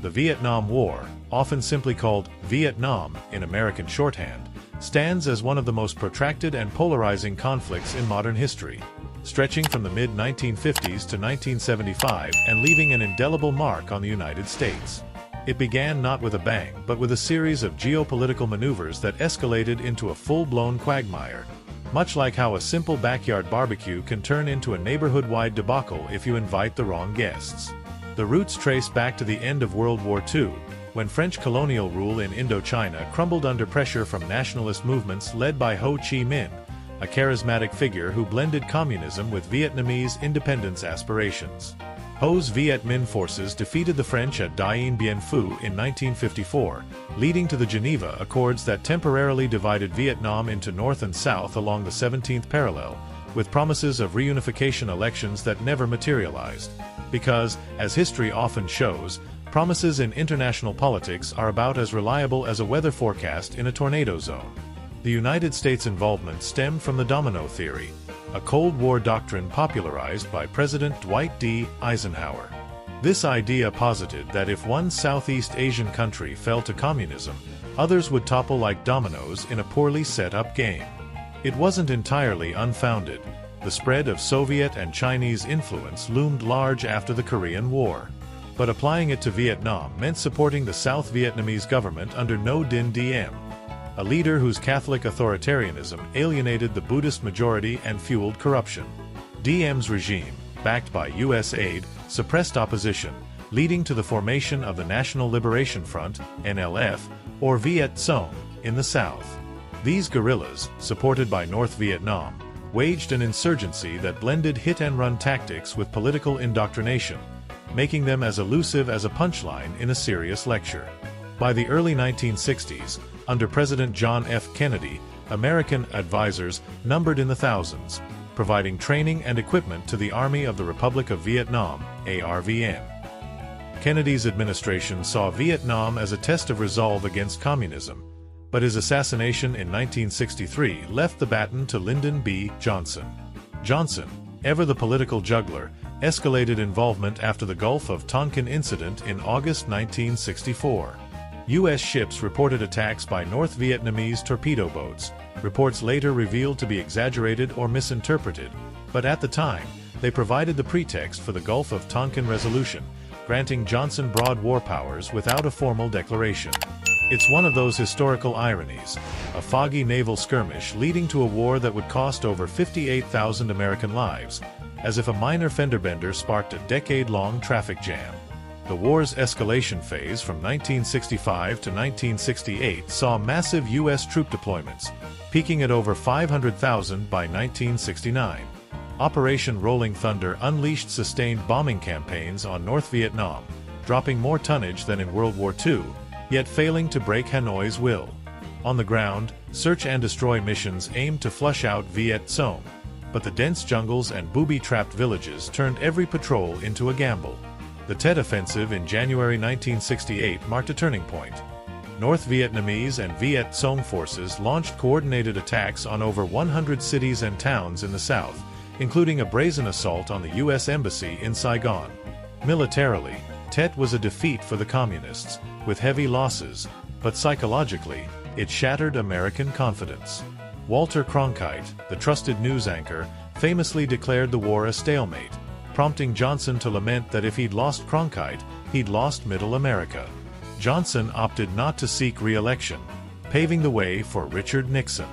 the Vietnam War, often simply called Vietnam in American shorthand, stands as one of the most protracted and polarizing conflicts in modern history, stretching from the mid-1950s to 1975 and leaving an indelible mark on the United States. It began not with a bang, but with a series of geopolitical maneuvers that escalated into a full-blown quagmire, much like how a simple backyard barbecue can turn into a neighborhood-wide debacle if you invite the wrong guests. The roots trace back to the end of World War II, when French colonial rule in Indochina crumbled under pressure from nationalist movements led by Ho Chi Minh, a charismatic figure who blended communism with Vietnamese independence aspirations. Ho's Viet Minh forces defeated the French at Dien Bien Phu in 1954, leading to the Geneva Accords that temporarily divided Vietnam into North and South along the 17th parallel, with promises of reunification elections that never materialized. Because, as history often shows, promises in international politics are about as reliable as a weather forecast in a tornado zone. The United States' involvement stemmed from the Domino Theory, a Cold War doctrine popularized by President Dwight D. Eisenhower. This idea posited that if one Southeast Asian country fell to communism, others would topple like dominoes in a poorly set-up game. It wasn't entirely unfounded. The spread of Soviet and Chinese influence loomed large after the Korean War. But applying it to Vietnam meant supporting the South Vietnamese government under Ngo Dinh Diem, a leader whose Catholic authoritarianism alienated the Buddhist majority and fueled corruption. Diem's regime, backed by U.S. aid, suppressed opposition, leading to the formation of the National Liberation Front, NLF, or Viet Cong, in the South. These guerrillas, supported by North Vietnam, waged an insurgency that blended hit-and-run tactics with political indoctrination, making them as elusive as a punchline in a serious lecture. By the early 1960s, under President John F. Kennedy, American advisors numbered in the thousands, providing training and equipment to the Army of the Republic of Vietnam, ARVN. Kennedy's administration saw Vietnam as a test of resolve against communism, but his assassination in 1963 left the baton to Lyndon B. Johnson. Johnson, ever the political juggler, escalated involvement after the Gulf of Tonkin incident in August 1964. U.S. ships reported attacks by North Vietnamese torpedo boats. Reports later revealed to be exaggerated or misinterpreted, but at the time, they provided the pretext for the Gulf of Tonkin resolution, granting Johnson broad war powers without a formal declaration. It's one of those historical ironies, a foggy naval skirmish leading to a war that would cost over 58,000 American lives, as if a minor fender bender sparked a decade-long traffic jam. The war's escalation phase from 1965 to 1968 saw massive U.S. troop deployments, peaking at over 500,000 by 1969. Operation Rolling Thunder unleashed sustained bombing campaigns on North Vietnam, dropping more tonnage than in World War II, yet failing to break Hanoi's will. On the ground, search and destroy missions aimed to flush out Viet Cong, but the dense jungles and booby-trapped villages turned every patrol into a gamble. The Tet Offensive in January 1968 marked a turning point. North Vietnamese and Viet Cong forces launched coordinated attacks on over 100 cities and towns in the south, including a brazen assault on the U.S. Embassy in Saigon. Militarily, Tet was a defeat for the Communists, with heavy losses, but psychologically, it shattered American confidence. Walter Cronkite, the trusted news anchor, famously declared the war a stalemate, prompting Johnson to lament that if he'd lost Cronkite, he'd lost Middle America. Johnson opted not to seek re-election, paving the way for Richard Nixon.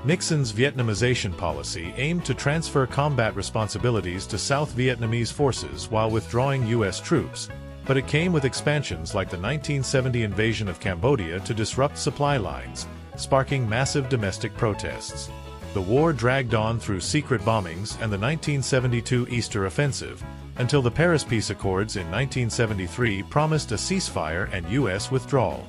Nixon's Vietnamization policy aimed to transfer combat responsibilities to South Vietnamese forces while withdrawing U.S. troops, but it came with expansions like the 1970 invasion of Cambodia to disrupt supply lines, sparking massive domestic protests. The war dragged on through secret bombings and the 1972 Easter Offensive, until the Paris Peace Accords in 1973 promised a ceasefire and U.S. withdrawal.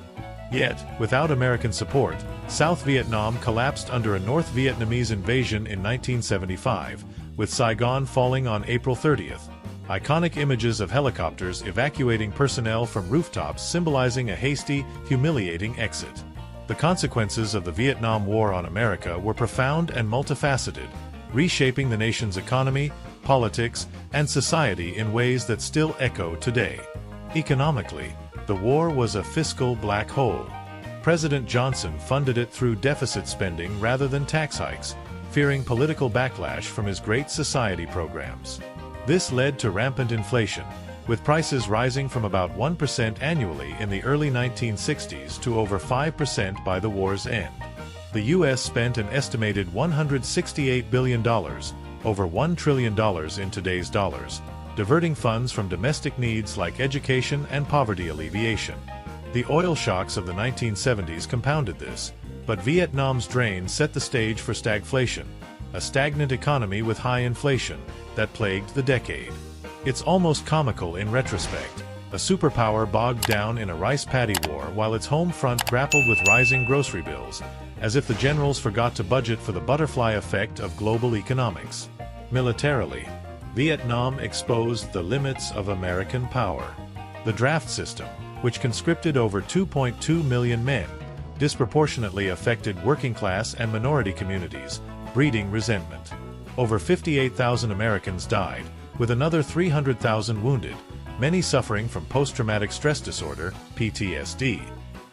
Yet, without American support, South Vietnam collapsed under a North Vietnamese invasion in 1975, with Saigon falling on April 30th. Iconic images of helicopters evacuating personnel from rooftops symbolizing a hasty, humiliating exit. The consequences of the Vietnam War on America were profound and multifaceted, reshaping the nation's economy, politics, and society in ways that still echo today. Economically, The war was a fiscal black hole. President Johnson funded it through deficit spending rather than tax hikes, fearing political backlash from his Great Society programs. This led to rampant inflation, with prices rising from about 1% annually in the early 1960s to over 5% by the war's end. The U.S. spent an estimated $168 billion, over $1 trillion in today's dollars, diverting funds from domestic needs like education and poverty alleviation. The oil shocks of the 1970s compounded this, but Vietnam's drain set the stage for stagflation, a stagnant economy with high inflation that plagued the decade. It's almost comical in retrospect, a superpower bogged down in a rice paddy war while its home front grappled with rising grocery bills, as if the generals forgot to budget for the butterfly effect of global economics. Militarily, Vietnam exposed the limits of American power. The draft system, which conscripted over 2.2 million men, disproportionately affected working-class and minority communities, breeding resentment. Over 58,000 Americans died, with another 300,000 wounded, many suffering from post-traumatic stress disorder, PTSD,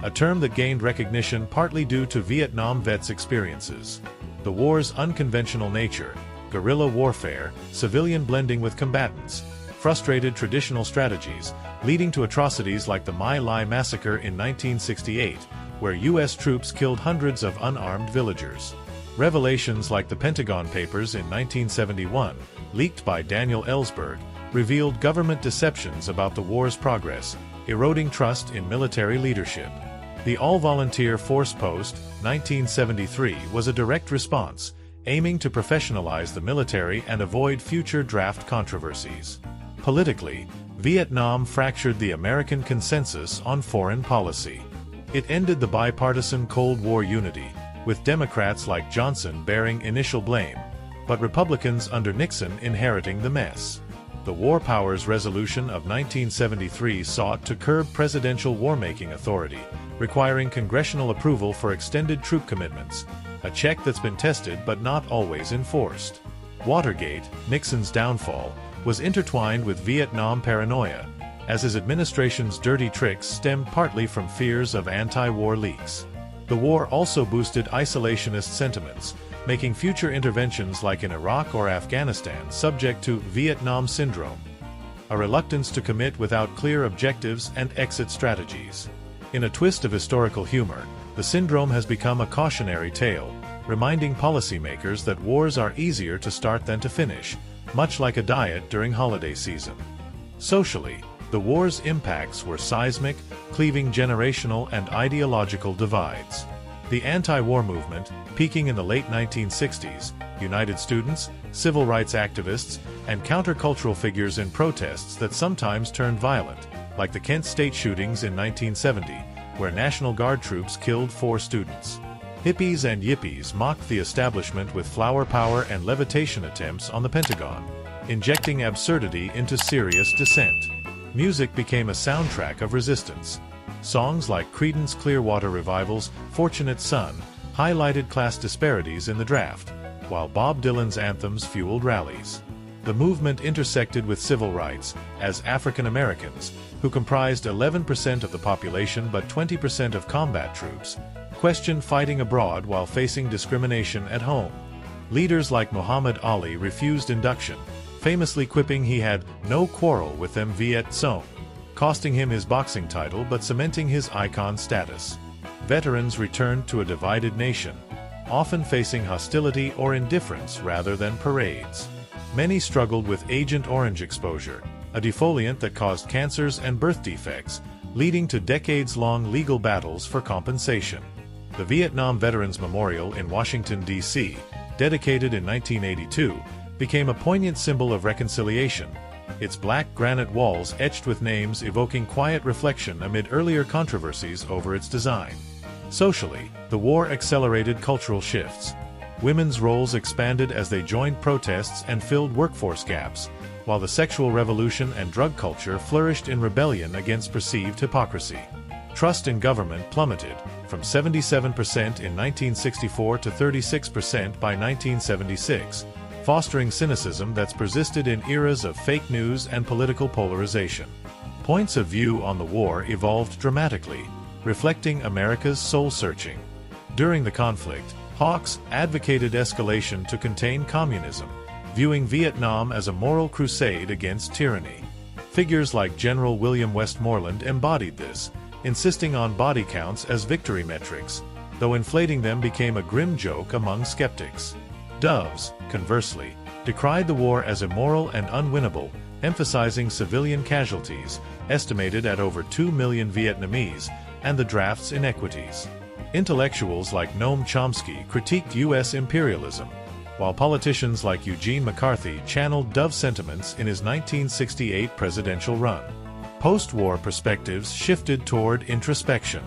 a term that gained recognition partly due to Vietnam vets' experiences. The war's unconventional nature, guerrilla warfare, civilian blending with combatants, frustrated traditional strategies, leading to atrocities like the My Lai Massacre in 1968, where U.S. troops killed hundreds of unarmed villagers. Revelations like the Pentagon Papers in 1971, leaked by Daniel Ellsberg, revealed government deceptions about the war's progress, eroding trust in military leadership. The All-Volunteer Force Post, 1973, was a direct response, aiming to professionalize the military and avoid future draft controversies. Politically, Vietnam fractured the American consensus on foreign policy. It ended the bipartisan Cold War unity, with Democrats like Johnson bearing initial blame, but Republicans under Nixon inheriting the mess. The War Powers Resolution of 1973 sought to curb presidential war-making authority, requiring congressional approval for extended troop commitments, a check that's been tested but not always enforced. Watergate, Nixon's downfall, was intertwined with Vietnam paranoia, as his administration's dirty tricks stemmed partly from fears of anti-war leaks. The war also boosted isolationist sentiments, making future interventions like in Iraq or Afghanistan subject to Vietnam syndrome, a reluctance to commit without clear objectives and exit strategies. In a twist of historical humor, the syndrome has become a cautionary tale, reminding policymakers that wars are easier to start than to finish, much like a diet during holiday season. Socially, the war's impacts were seismic, cleaving generational and ideological divides. The anti-war movement, peaking in the late 1960s, united students, civil rights activists, and countercultural figures in protests that sometimes turned violent, like the Kent State shootings in 1970, where National Guard troops killed 4 students. Hippies and yippies mocked the establishment with flower power and levitation attempts on the Pentagon, injecting absurdity into serious dissent. Music became a soundtrack of resistance. Songs like Creedence Clearwater Revival's Fortunate Son highlighted class disparities in the draft, while Bob Dylan's anthems fueled rallies. The movement intersected with civil rights, as African Americans, who comprised 11% of the population but 20% of combat troops, questioned fighting abroad while facing discrimination at home. Leaders like Muhammad Ali refused induction, famously quipping he had no quarrel with them Viet Cong, costing him his boxing title but cementing his icon status. Veterans returned to a divided nation, often facing hostility or indifference rather than parades. Many struggled with Agent Orange exposure, a defoliant that caused cancers and birth defects, leading to decades-long legal battles for compensation. The Vietnam Veterans Memorial in Washington, D.C., dedicated in 1982, became a poignant symbol of reconciliation, its black granite walls etched with names evoking quiet reflection amid earlier controversies over its design. Socially, the war accelerated cultural shifts. Women's roles expanded as they joined protests and filled workforce gaps, while the sexual revolution and drug culture flourished in rebellion against perceived hypocrisy. Trust in government plummeted, from 77% in 1964 to 36% by 1976, fostering cynicism that's persisted in eras of fake news and political polarization. Points of view on the war evolved dramatically, reflecting America's soul-searching. During the conflict, hawks advocated escalation to contain communism, viewing Vietnam as a moral crusade against tyranny. Figures like General William Westmoreland embodied this, insisting on body counts as victory metrics, though inflating them became a grim joke among skeptics. Doves, conversely, decried the war as immoral and unwinnable, emphasizing civilian casualties, estimated at over 2 million Vietnamese, and the draft's inequities. Intellectuals like Noam Chomsky critiqued U.S. imperialism, while politicians like Eugene McCarthy channeled Dove sentiments in his 1968 presidential run. Post-war perspectives shifted toward introspection.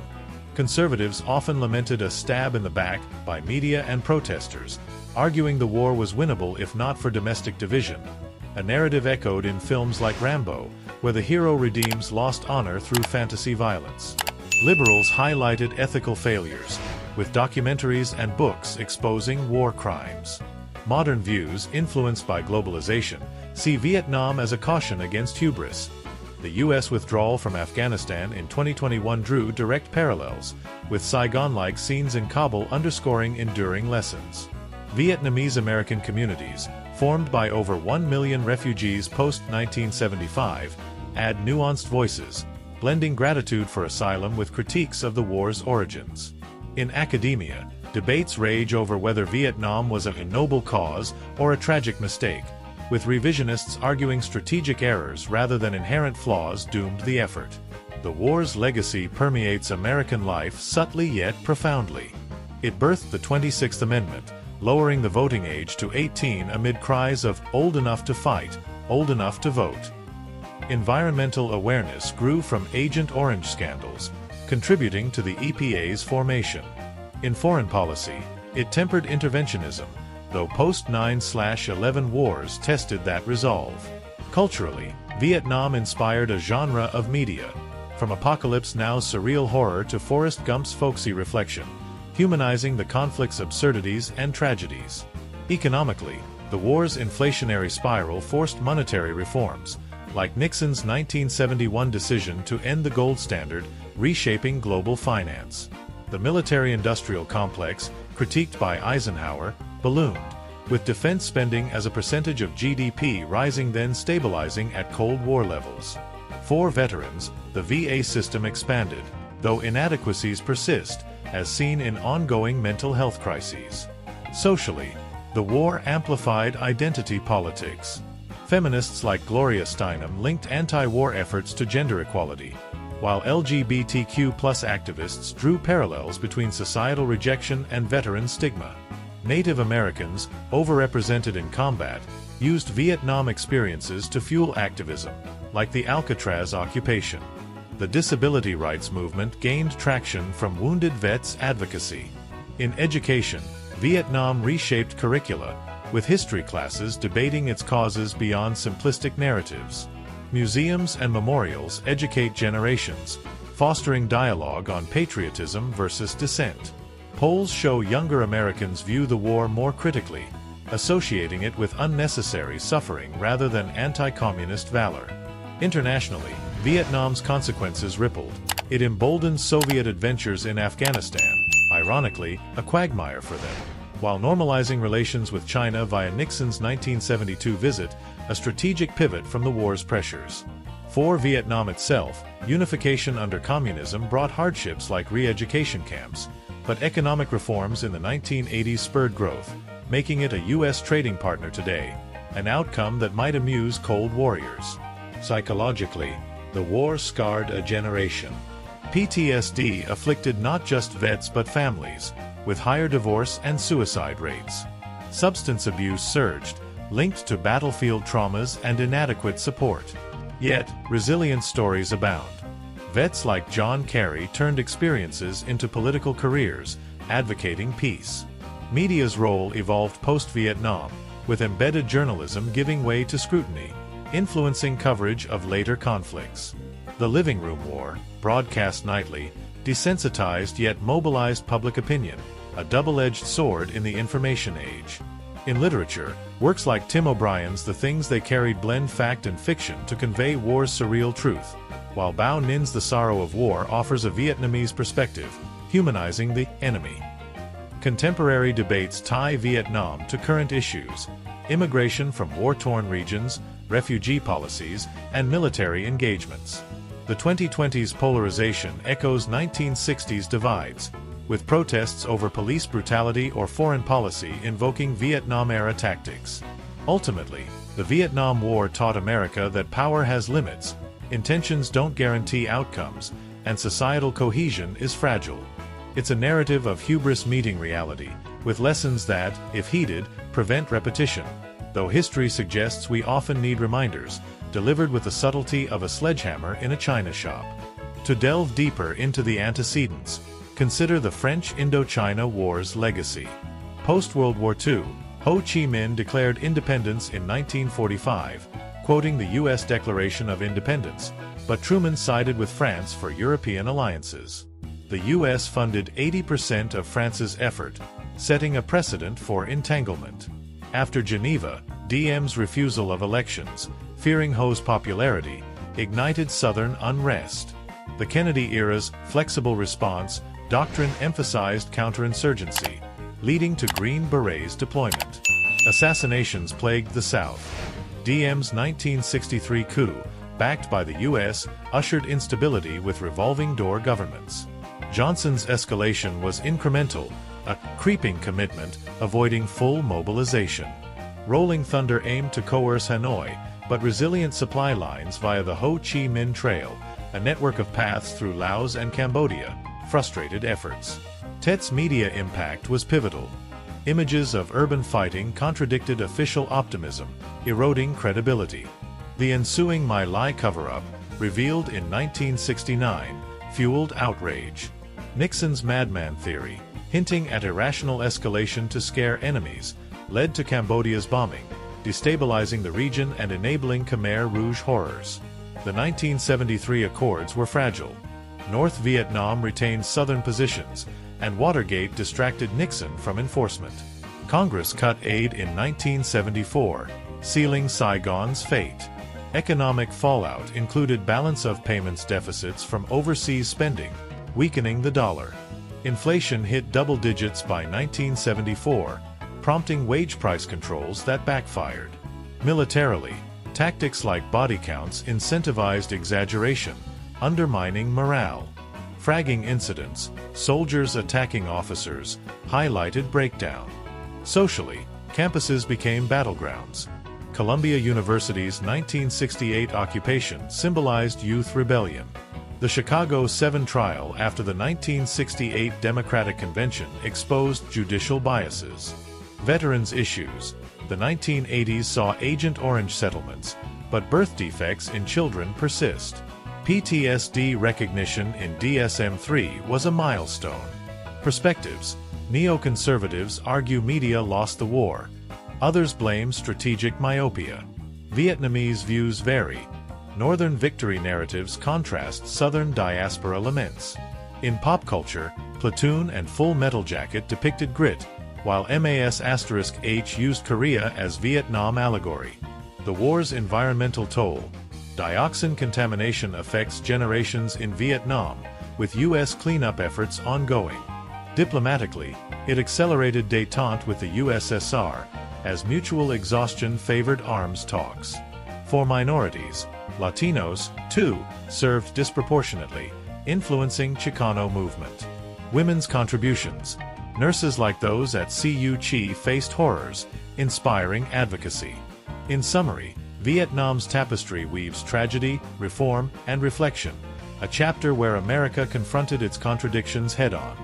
Conservatives often lamented a stab in the back by media and protesters, arguing the war was winnable if not for domestic division, a narrative echoed in films like Rambo, where the hero redeems lost honor through fantasy violence. Liberals highlighted ethical failures, with documentaries and books exposing war crimes. Modern views, influenced by globalization, see Vietnam as a caution against hubris. The U.S. withdrawal from Afghanistan in 2021 drew direct parallels, with Saigon-like scenes in Kabul underscoring enduring lessons. Vietnamese American communities, formed by over 1 million refugees post-1975, add nuanced voices, blending gratitude for asylum with critiques of the war's origins. In academia, debates rage over whether Vietnam was a noble cause or a tragic mistake, with revisionists arguing strategic errors rather than inherent flaws doomed the effort. The war's legacy permeates American life subtly yet profoundly. It birthed the 26th Amendment, lowering the voting age to 18 amid cries of "old enough to fight, old enough to vote." Environmental awareness grew from Agent Orange scandals, contributing to the EPA's formation. In foreign policy, it tempered interventionism, though post-9/11 wars tested that resolve. Culturally, Vietnam inspired a genre of media, from Apocalypse Now's surreal horror to Forrest Gump's folksy reflection, humanizing the conflict's absurdities and tragedies. Economically, the war's inflationary spiral forced monetary reforms, like Nixon's 1971 decision to end the gold standard, reshaping global finance. The military-industrial complex, critiqued by Eisenhower, ballooned, with defense spending as a percentage of GDP rising then stabilizing at Cold War levels. For veterans, the VA system expanded, though inadequacies persist, as seen in ongoing mental health crises. Socially, the war amplified identity politics. Feminists like Gloria Steinem linked anti-war efforts to gender equality, while LGBTQ+ activists drew parallels between societal rejection and veteran stigma. Native Americans, overrepresented in combat, used Vietnam experiences to fuel activism, like the Alcatraz occupation. The disability rights movement gained traction from wounded vets' advocacy. In education, Vietnam reshaped curricula, with history classes debating its causes beyond simplistic narratives. Museums and memorials educate generations, fostering dialogue on patriotism versus dissent. Polls show younger Americans view the war more critically, associating it with unnecessary suffering rather than anti-communist valor. Internationally, Vietnam's consequences rippled. It emboldened Soviet adventures in Afghanistan, ironically, a quagmire for them, while normalizing relations with China via Nixon's 1972 visit, a strategic pivot from the war's pressures. For Vietnam itself, unification under communism brought hardships like re-education camps, but economic reforms in the 1980s spurred growth, making it a U.S. trading partner today, an outcome that might amuse cold warriors. Psychologically, the war scarred a generation. PTSD afflicted not just vets but families, with higher divorce and suicide rates. Substance abuse surged, linked to battlefield traumas and inadequate support. Yet, resilient stories abound. Vets like John Kerry turned experiences into political careers, advocating peace. Media's role evolved post-Vietnam, with embedded journalism giving way to scrutiny, influencing coverage of later conflicts. The Living Room War, broadcast nightly, desensitized yet mobilized public opinion, a double-edged sword in the information age. In literature, works like Tim O'Brien's The Things They Carried blend fact and fiction to convey war's surreal truth. while Bao Nin's The Sorrow of War offers a Vietnamese perspective, humanizing the enemy. Contemporary debates tie Vietnam to current issues: immigration from war-torn regions, refugee policies, and military engagements. The 2020s polarization echoes 1960s divides, with protests over police brutality or foreign policy invoking Vietnam-era tactics. Ultimately, the Vietnam War taught America that power has limits, intentions don't guarantee outcomes, and societal cohesion is fragile. It's a narrative of hubris meeting reality, with lessons that, if heeded, prevent repetition, though history suggests we often need reminders, delivered with the subtlety of a sledgehammer in a china shop. To delve deeper into the antecedents, consider the French Indochina War's legacy. Post-World War II, Ho Chi Minh declared independence in 1945, quoting the U.S. Declaration of Independence, but Truman sided with France for European alliances. The U.S. funded 80% of France's effort, setting a precedent for entanglement. After Geneva, Diem's refusal of elections, fearing Ho's popularity, ignited Southern unrest. The Kennedy-era's flexible response doctrine emphasized counterinsurgency, leading to Green Berets deployment. Assassinations plagued the South. Diem's 1963 coup, backed by the U.S., ushered instability with revolving door governments. Johnson's escalation was incremental, a creeping commitment, avoiding full mobilization. Rolling Thunder aimed to coerce Hanoi, but resilient supply lines via the Ho Chi Minh Trail, a network of paths through Laos and Cambodia, frustrated efforts. Tet's media impact was pivotal. Images of urban fighting contradicted official optimism, eroding credibility. The ensuing My Lai cover-up, revealed in 1969, fueled outrage. Nixon's madman theory, hinting at irrational escalation to scare enemies, led to Cambodia's bombing, destabilizing the region and enabling Khmer Rouge horrors. The 1973 Accords were fragile. North Vietnam retained southern positions, and Watergate distracted Nixon from enforcement. Congress cut aid in 1974, sealing Saigon's fate. Economic fallout included balance of payments deficits from overseas spending, weakening the dollar. Inflation hit double digits by 1974, prompting wage price controls that backfired. Militarily, tactics like body counts incentivized exaggeration, undermining morale. Fragging incidents, soldiers attacking officers, highlighted breakdown. Socially, campuses became battlegrounds. Columbia University's 1968 occupation symbolized youth rebellion. The Chicago 7 trial after the 1968 Democratic Convention exposed judicial biases. Veterans issues. The 1980s saw Agent Orange settlements, but birth defects in children persist. PTSD recognition in DSM-3 was a milestone. Perspectives. Neoconservatives argue media lost the war. Others blame strategic myopia. Vietnamese views vary. Northern victory narratives contrast Southern diaspora laments. In pop culture, Platoon and Full Metal Jacket depicted grit, while MAS*H used Korea as Vietnam allegory. The war's environmental toll. Dioxin contamination affects generations in Vietnam, with U.S. cleanup efforts ongoing. Diplomatically, it accelerated détente with the USSR, as mutual exhaustion favored arms talks. For minorities, Latinos, too, served disproportionately, influencing Chicano movement. Women's contributions. Nurses like those at CU Chi faced horrors, inspiring advocacy. In summary, Vietnam's tapestry weaves tragedy, reform, and reflection, a chapter where America confronted its contradictions head-on.